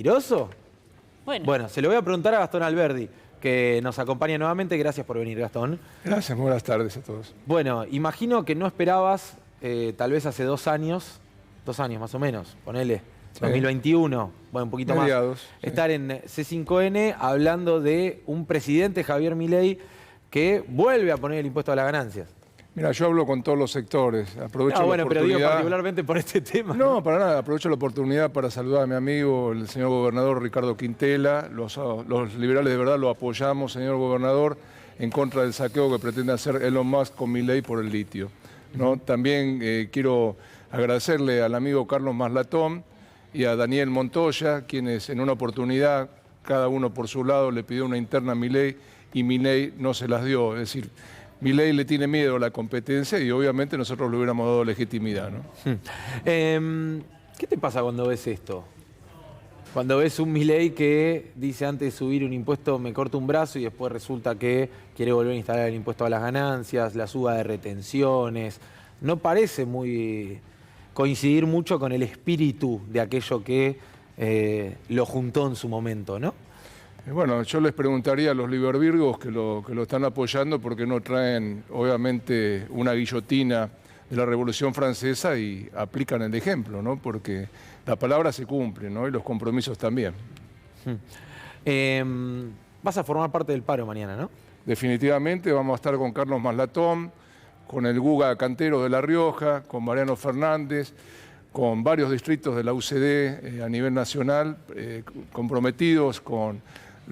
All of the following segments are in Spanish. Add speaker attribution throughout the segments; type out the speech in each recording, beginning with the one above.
Speaker 1: ¿Mentiroso?
Speaker 2: Bueno,
Speaker 1: Bueno, se lo voy a preguntar a Gastón Alberdi, que nos acompaña nuevamente. Gracias por venir, Gastón.
Speaker 3: Gracias, buenas tardes a todos.
Speaker 1: Bueno, imagino que no esperabas, tal vez hace 2 años más o menos, ponele,
Speaker 3: Sí.
Speaker 1: 2021, bueno, un poquito
Speaker 3: Mediados,
Speaker 1: más,
Speaker 3: sí.
Speaker 1: estar en C5N hablando de un presidente, Javier Milei, que vuelve a poner el impuesto a las ganancias.
Speaker 3: Mira, yo hablo con todos los sectores. Aprovecho
Speaker 1: Ah,
Speaker 3: la
Speaker 1: bueno, pero
Speaker 3: oportunidad.
Speaker 1: digo particularmente por este tema.
Speaker 3: No, para nada. Aprovecho la oportunidad para saludar a mi amigo, el señor gobernador Ricardo Quintela. Los liberales de verdad lo apoyamos, señor gobernador, en contra del saqueo que pretende hacer Elon Musk con Milei por el litio, ¿no? También quiero agradecerle al amigo Carlos Maslatón y a Daniel Montoya, quienes en una oportunidad, cada uno por su lado, le pidió una interna a Milei y Milei no se las dio. Es decir, Milei le tiene miedo a la competencia y obviamente nosotros le hubiéramos dado legitimidad, ¿no?
Speaker 1: ¿Qué te pasa cuando ves esto? Cuando ves un Milei que dice antes de subir un impuesto me corto un brazo y después resulta que quiere volver a instalar el impuesto a las ganancias, la suba de retenciones. No parece muy coincidir mucho con el espíritu de aquello que lo juntó en su momento, ¿no?
Speaker 3: Bueno, yo les preguntaría a los libervirgos que lo están apoyando por qué no traen, obviamente, una guillotina de la Revolución Francesa y aplican el ejemplo, ¿no? Porque la palabra se cumple, ¿no? Y los compromisos también.
Speaker 1: Vas a formar parte del paro mañana, ¿no?
Speaker 3: Definitivamente vamos a estar con Carlos Maslatón, con el Guga Cantero de La Rioja, con Mariano Fernández, con varios distritos de la UCD a nivel nacional, comprometidos con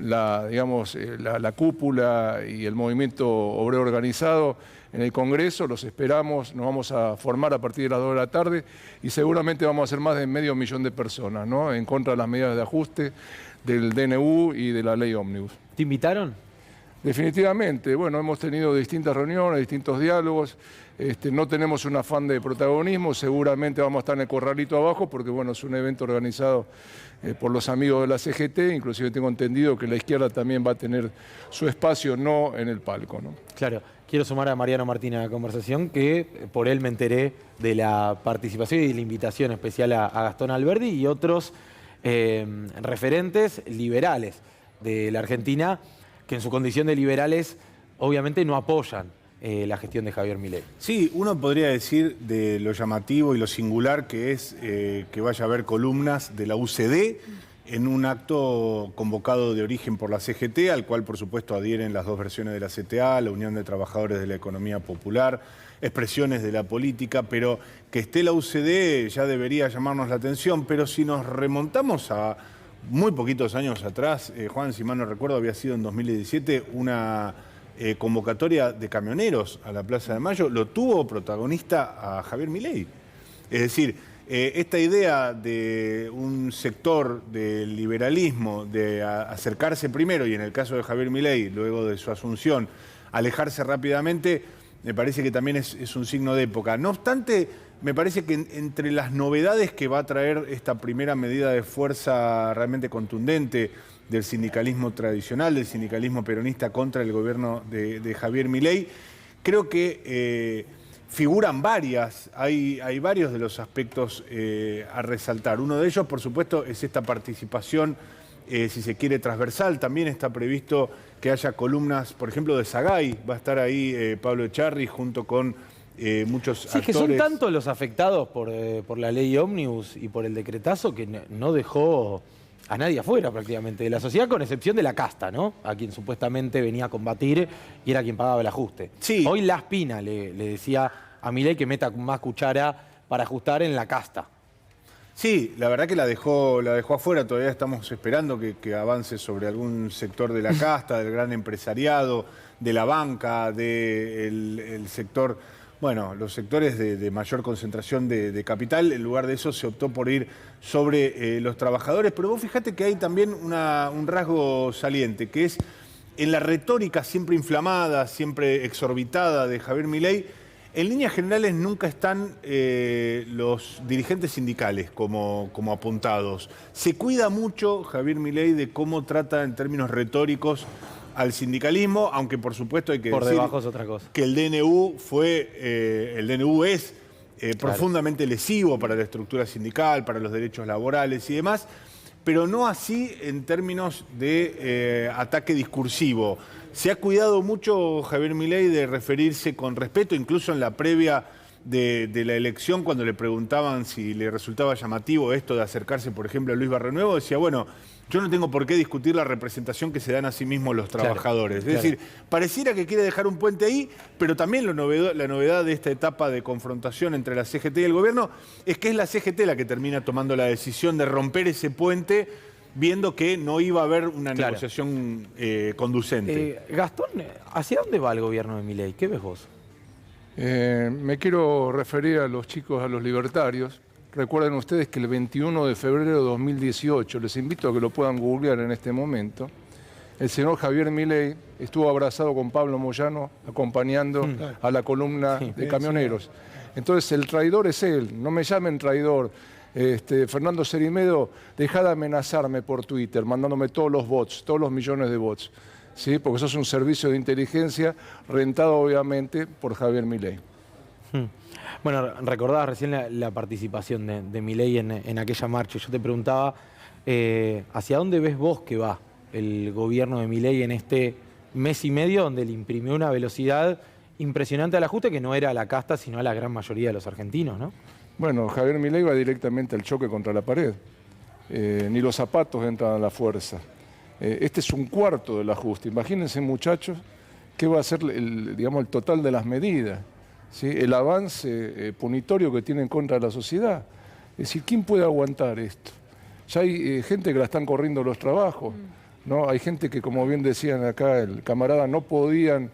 Speaker 3: la cúpula y el movimiento obrero organizado en el Congreso. Los esperamos, nos vamos a formar a partir de las 2 de la tarde y seguramente vamos a ser más de 500.000 de personas, ¿no? En contra de las medidas de ajuste del DNU y de la ley Ómnibus.
Speaker 1: ¿Te invitaron?
Speaker 3: Definitivamente, bueno, hemos tenido distintas reuniones, distintos diálogos, no tenemos un afán de protagonismo, seguramente vamos a estar en el corralito abajo porque bueno, es un evento organizado por los amigos de la CGT, inclusive tengo entendido que la izquierda también va a tener su espacio, no en el palco, ¿no?
Speaker 1: Claro, quiero sumar a Mariano Martínez a la conversación, que por él me enteré de la participación y de la invitación especial a Gastón Alberdi y otros referentes liberales de la Argentina, que en su condición de liberales obviamente no apoyan la gestión de Javier Milei.
Speaker 4: Sí, uno podría decir de lo llamativo y lo singular que es que vaya a haber columnas de la UCD en un acto convocado de origen por la CGT, al cual por supuesto adhieren las dos versiones de la CTA, la Unión de Trabajadores de la Economía Popular, expresiones de la política, pero que esté la UCD ya debería llamarnos la atención, pero si nos remontamos a muy poquitos años atrás, Juan, si mal no recuerdo, había sido en 2017 una convocatoria de camioneros a la Plaza de Mayo, lo tuvo protagonista a Javier Milei. Es decir, esta idea de un sector del liberalismo de acercarse primero, y en el caso de Javier Milei, luego de su asunción, alejarse rápidamente, me parece que también es un signo de época. No obstante, me parece que entre las novedades que va a traer esta primera medida de fuerza realmente contundente del sindicalismo tradicional, del sindicalismo peronista contra el gobierno de Javier Milei, creo que figuran varias, hay varios de los aspectos a resaltar. Uno de ellos, por supuesto, es esta participación, si se quiere, transversal. También está previsto que haya columnas, por ejemplo, de Sagay. Va a estar ahí Pablo Echarri junto con muchos actores.
Speaker 1: Sí, que son tantos los afectados por la ley Ómnibus y por el decretazo que no dejó a nadie afuera prácticamente de la sociedad, con excepción de la casta, ¿no? A quien supuestamente venía a combatir y era quien pagaba el ajuste.
Speaker 4: Sí.
Speaker 1: Hoy La Espina le decía a Milei que meta más cuchara para ajustar en la casta.
Speaker 4: Sí, la verdad que la dejó afuera, todavía estamos esperando que avance sobre algún sector de la casta, del gran empresariado, de la banca, del sector, bueno, los sectores de mayor concentración de capital. En lugar de eso se optó por ir sobre los trabajadores, pero vos fíjate que hay también un rasgo saliente, que es en la retórica siempre inflamada, siempre exorbitada de Javier Milei. En líneas generales nunca están los dirigentes sindicales como apuntados. Se cuida mucho Javier Milei de cómo trata en términos retóricos al sindicalismo, aunque por supuesto hay que
Speaker 1: Por
Speaker 4: decir
Speaker 1: debajo es otra cosa.
Speaker 4: que el DNU es profundamente lesivo para la estructura sindical, para los derechos laborales y demás. pero no así en términos de ataque discursivo. Se ha cuidado mucho Javier Milei de referirse con respeto, incluso en la previa de la elección, cuando le preguntaban si le resultaba llamativo esto de acercarse, por ejemplo, a Luis Barrionuevo, decía, bueno, yo no tengo por qué discutir la representación que se dan a sí mismos los trabajadores.
Speaker 1: Claro,
Speaker 4: es decir, pareciera que quiere dejar un puente ahí, pero también la novedad de esta etapa de confrontación entre la CGT y el gobierno es que es la CGT la que termina tomando la decisión de romper ese puente, viendo que no iba a haber una negociación conducente.
Speaker 1: Gastón, ¿hacia dónde va el gobierno de Milei? ¿Qué ves vos?
Speaker 3: Me quiero referir a los chicos, a los libertarios. Recuerden ustedes que el 21 de febrero de 2018, les invito a que lo puedan googlear en este momento, el señor Javier Milei estuvo abrazado con Pablo Moyano acompañando a la columna de camioneros. Entonces el traidor es él, no me llamen traidor. Fernando Cerimedo, dejá de amenazarme por Twitter, mandándome todos los bots, todos los millones de bots. ¿Sí? Porque eso es un servicio de inteligencia rentado obviamente por Javier Milei.
Speaker 1: Bueno, recordabas recién la participación de Milei en aquella marcha. Yo te preguntaba, ¿hacia dónde ves vos que va el gobierno de Milei en este mes y medio donde le imprimió una velocidad impresionante al ajuste que no era a la casta, sino a la gran mayoría de los argentinos, ¿no?
Speaker 3: Bueno, Javier Milei va directamente al choque contra la pared. Ni los zapatos entran a la fuerza. Este es un cuarto del ajuste. Imagínense, muchachos, qué va a ser digamos, el total de las medidas, ¿sí? El avance punitorio que tiene en contra de la sociedad. Es decir, ¿quién puede aguantar esto? Ya hay gente que la están corriendo los trabajos, ¿no? Hay gente que, como bien decían acá el camarada, no podían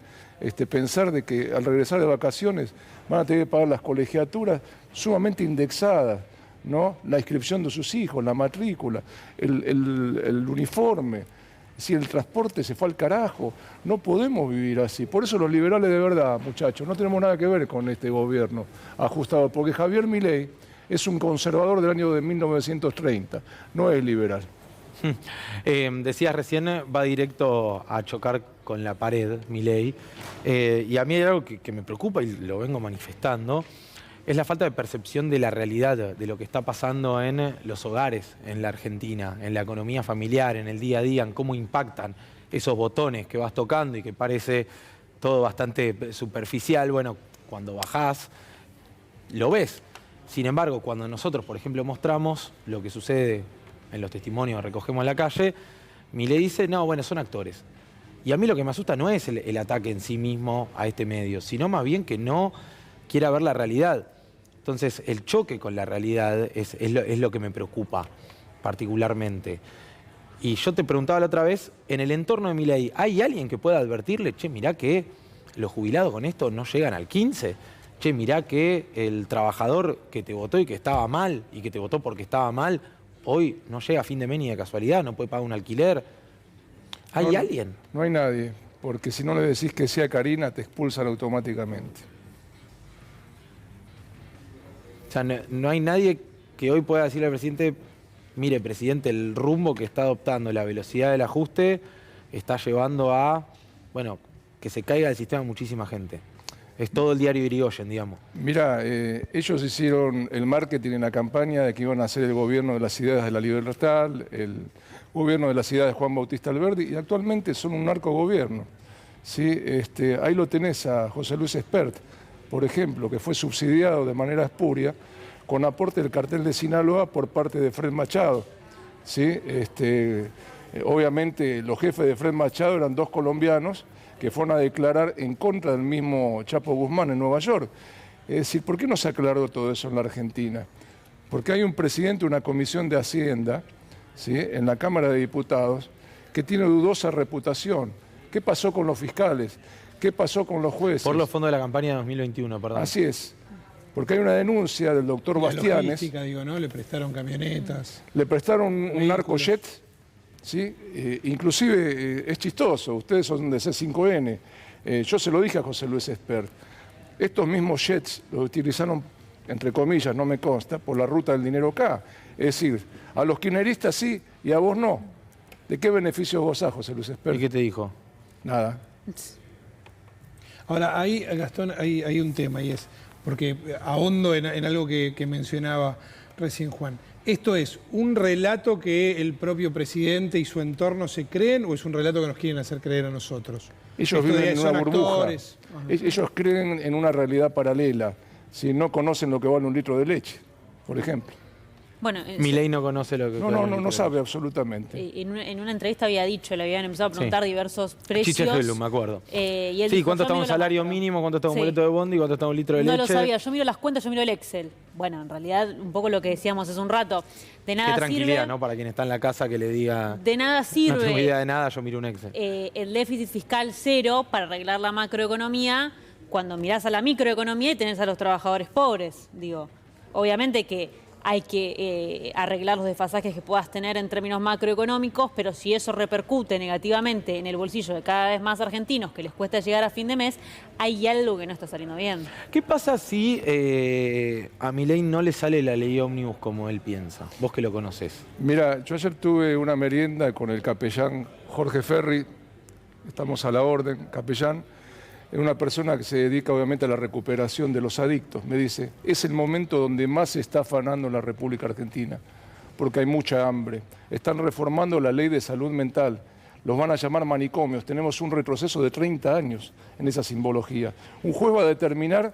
Speaker 3: pensar de que al regresar de vacaciones van a tener que pagar las colegiaturas sumamente indexadas, ¿no? La inscripción de sus hijos, la matrícula, el uniforme. Si el transporte se fue al carajo, no podemos vivir así. Por eso los liberales de verdad, muchachos, no tenemos nada que ver con este gobierno ajustado, porque Javier Milei es un conservador del año de 1930, no es liberal.
Speaker 1: Decías recién, va directo a chocar con la pared, Milei, y a mí hay algo que me preocupa y lo vengo manifestando, es la falta de percepción de la realidad, de lo que está pasando en los hogares en la Argentina, en la economía familiar, en el día a día, en cómo impactan esos botones que vas tocando y que parece todo bastante superficial. Bueno, cuando bajás, lo ves. Sin embargo, cuando nosotros, por ejemplo, mostramos lo que sucede en los testimonios que recogemos en la calle, Milei dice, no, bueno, son actores. Y a mí lo que me asusta no es el ataque en sí mismo a este medio, sino más bien que no quiera ver la realidad. Entonces, el choque con la realidad es lo que me preocupa particularmente. Y yo te preguntaba la otra vez, en el entorno de Milei, ¿hay alguien que pueda advertirle, che, mirá que los jubilados con esto no llegan al 15? Che, mirá que el trabajador que te votó y que estaba mal, y que te votó porque estaba mal, hoy no llega a fin de mes ni de casualidad, no puede pagar un alquiler. ¿Hay alguien?
Speaker 3: No hay nadie, porque si no le decís que sea Karina, te expulsan automáticamente.
Speaker 1: O sea, no hay nadie que hoy pueda decirle al presidente, mire, presidente, el rumbo que está adoptando, la velocidad del ajuste, está llevando a, bueno, que se caiga del sistema muchísima gente. Es todo el diario Irigoyen, digamos.
Speaker 3: Mira, ellos hicieron el marketing en la campaña de que iban a ser el gobierno de las ideas de la libertad, el gobierno de las ideas de Juan Bautista Alberdi, y actualmente son un narcogobierno. ¿Sí? Ahí lo tenés a José Luis Espert, por ejemplo, que fue subsidiado de manera espuria con aporte del cartel de Sinaloa por parte de Fred Machado. ¿Sí? Obviamente los jefes de Fred Machado eran dos colombianos que fueron a declarar en contra del mismo Chapo Guzmán en Nueva York. Es decir, ¿por qué no se aclaró todo eso en la Argentina? Porque hay un presidente de una comisión de Hacienda, ¿sí?, en la Cámara de Diputados, que tiene dudosa reputación. ¿Qué pasó con los fiscales? ¿Qué pasó con los jueces?
Speaker 1: Por los fondos de la campaña de 2021, perdón.
Speaker 3: Así es. Porque hay una denuncia del doctor Bastianes.
Speaker 2: Logística, digo, ¿no? Le prestaron camionetas.
Speaker 3: Le prestaron un narcojet, ¿sí? Inclusive es chistoso, ustedes son de C5N. Yo se lo dije a José Luis Espert. Estos mismos jets los utilizaron, entre comillas, no me consta, por la ruta del dinero acá. Es decir, a los kirchneristas sí y a vos no. ¿De qué beneficio gozás, José Luis Espert?
Speaker 1: ¿Y qué te dijo?
Speaker 3: Nada.
Speaker 2: Ahora, ahí, Gastón, hay un tema y es, porque ahondo en algo que mencionaba recién Juan. ¿Esto es un relato que el propio presidente y su entorno se creen o es un relato que nos quieren hacer creer a nosotros?
Speaker 3: Ellos
Speaker 2: Esto de
Speaker 3: viven en
Speaker 2: son
Speaker 3: una burbuja.
Speaker 2: actores. Ajá.
Speaker 3: Ellos creen en una realidad paralela. Si no conocen lo que vale un litro de leche, por ejemplo.
Speaker 5: Bueno,
Speaker 1: Milei no conoce lo que...
Speaker 3: No sabe absolutamente.
Speaker 5: en una entrevista había dicho, le habían empezado a preguntar diversos precios.
Speaker 1: Chiche Hellum, me acuerdo.
Speaker 5: Y él
Speaker 1: Sí,
Speaker 5: dijo,
Speaker 1: ¿cuánto
Speaker 5: yo
Speaker 1: está un
Speaker 5: miro
Speaker 1: salario
Speaker 5: las-
Speaker 1: mínimo? ¿Cuánto está un
Speaker 5: Sí.
Speaker 1: boleto de bondi? ¿Cuánto está un litro de leche?
Speaker 5: No lo sabía, yo miro las cuentas, yo miro el Excel. Bueno, en realidad, un poco lo que decíamos hace un rato. De
Speaker 1: Qué
Speaker 5: nada
Speaker 1: tranquilidad,
Speaker 5: sirve.
Speaker 1: ¿no? Para quien está en la casa que le diga...
Speaker 5: De nada
Speaker 1: No tengo idea
Speaker 5: sirve
Speaker 1: de nada, yo miro un Excel.
Speaker 5: el déficit fiscal cero para arreglar la macroeconomía cuando mirás a la microeconomía y tenés a los trabajadores pobres. Digo, obviamente que hay que arreglar los desfasajes que puedas tener en términos macroeconómicos, pero si eso repercute negativamente en el bolsillo de cada vez más argentinos que les cuesta llegar a fin de mes, hay algo que no está saliendo bien.
Speaker 1: ¿Qué pasa si a Milei no le sale la ley ómnibus como él piensa? Vos que lo conocés.
Speaker 3: Mira, yo ayer tuve una merienda con el capellán Jorge Ferri, estamos a la orden, capellán, es una persona que se dedica obviamente a la recuperación de los adictos. Me dice, es el momento donde más se está afanando en la República Argentina, porque hay mucha hambre. Están reformando la ley de salud mental, los van a llamar manicomios. Tenemos un retroceso de 30 años en esa simbología. Un juez va a determinar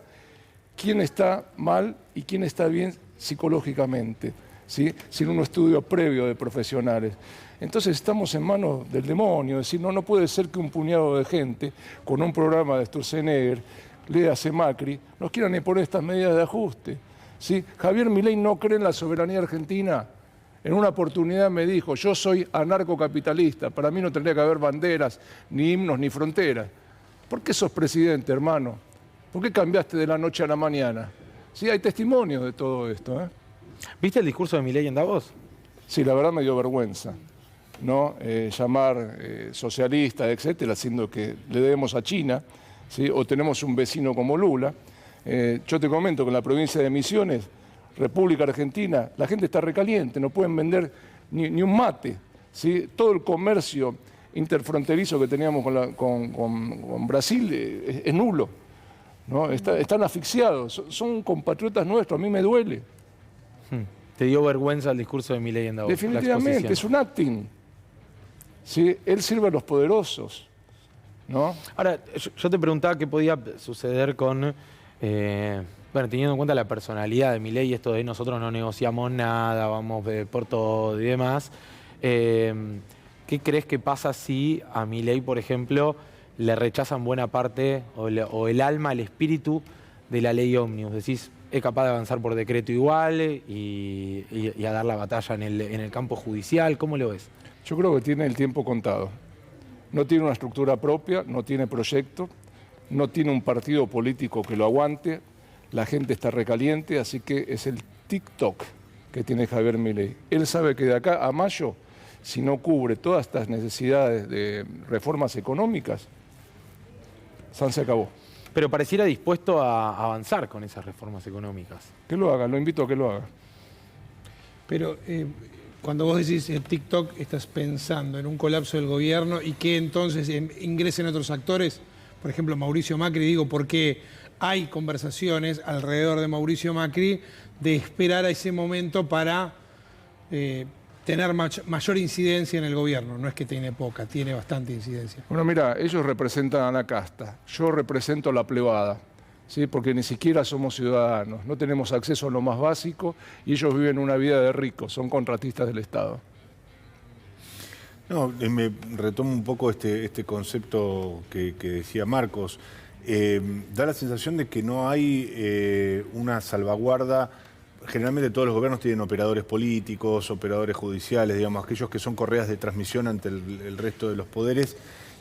Speaker 3: quién está mal y quién está bien psicológicamente, ¿sí? Sin un estudio previo de profesionales. Entonces estamos en manos del demonio, es decir, no puede ser que un puñado de gente con un programa de Sturzenegger, léase Macri, nos quieran imponer estas medidas de ajuste, ¿sí? Javier Milei no cree en la soberanía argentina. En una oportunidad me dijo, yo soy anarcocapitalista, para mí no tendría que haber banderas, ni himnos, ni fronteras. ¿Por qué sos presidente, hermano? ¿Por qué cambiaste de la noche a la mañana? Sí, hay testimonios de todo esto, ¿eh?
Speaker 1: ¿Viste el discurso de Milei en Davos?
Speaker 3: Sí, la verdad me dio vergüenza, ¿no? Llamar socialista, etcétera, siendo que le debemos a China, ¿sí? O tenemos un vecino como Lula. Yo te comento que en la provincia de Misiones, República Argentina, la gente está recaliente, no pueden vender ni un mate, ¿sí? Todo el comercio interfronterizo que teníamos con Brasil es nulo, ¿no? Están asfixiados, son compatriotas nuestros, a mí me duele.
Speaker 1: ¿Te dio vergüenza el discurso de Milei en Davos? La
Speaker 3: Definitivamente,
Speaker 1: exposición?
Speaker 3: es un acting. ¿Sí? Él sirve a los poderosos, ¿no?
Speaker 1: Ahora, yo te preguntaba qué podía suceder con, bueno, teniendo en cuenta la personalidad de Milei, esto de nosotros no negociamos nada, vamos por todo y demás. ¿Qué crees que pasa si a Milei, por ejemplo, le rechazan buena parte o el alma, el espíritu de la ley ómnibus? Decís, es capaz de avanzar por decreto igual y a dar la batalla en el campo judicial. ¿Cómo lo ves?
Speaker 3: Yo creo que tiene el tiempo contado. No tiene una estructura propia, no tiene proyecto, no tiene un partido político que lo aguante, la gente está recaliente, así que es el TikTok que tiene Javier Milei. Él sabe que de acá a mayo, si no cubre todas estas necesidades de reformas económicas, se acabó.
Speaker 1: Pero pareciera dispuesto a avanzar con esas reformas económicas.
Speaker 3: Que lo haga, lo invito a que lo haga.
Speaker 2: Pero cuando vos decís TikTok, estás pensando en un colapso del gobierno y que entonces ingresen otros actores, por ejemplo Mauricio Macri, digo, porque hay conversaciones alrededor de Mauricio Macri de esperar a ese momento para tener mayor incidencia en el gobierno. No es que tiene poca, tiene bastante incidencia.
Speaker 3: Bueno, mira, ellos representan a la casta, yo represento a la plebada, ¿sí? Porque ni siquiera somos ciudadanos, no tenemos acceso a lo más básico y ellos viven una vida de ricos, son contratistas del Estado.
Speaker 4: No, me retomo un poco este concepto que decía Marcos. Da la sensación de que no hay una salvaguarda. Generalmente todos los gobiernos tienen operadores políticos, operadores judiciales, digamos, aquellos que son correas de transmisión ante el resto de los poderes.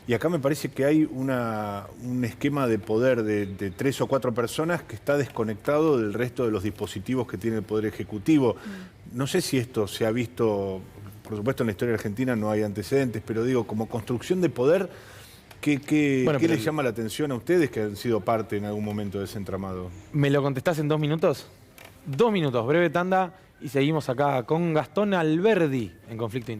Speaker 4: Y acá me parece que hay un esquema de poder de 3 o 4 personas que está desconectado del resto de los dispositivos que tiene el Poder Ejecutivo. No sé si esto se ha visto, por supuesto en la historia argentina no hay antecedentes, pero digo, como construcción de poder, ¿qué les llama la atención a ustedes que han sido parte en algún momento de ese entramado?
Speaker 1: ¿Me lo contestás en 2 minutos? 2 minutos, breve tanda y seguimos acá con Gastón Alberdi en Conflicto Interno.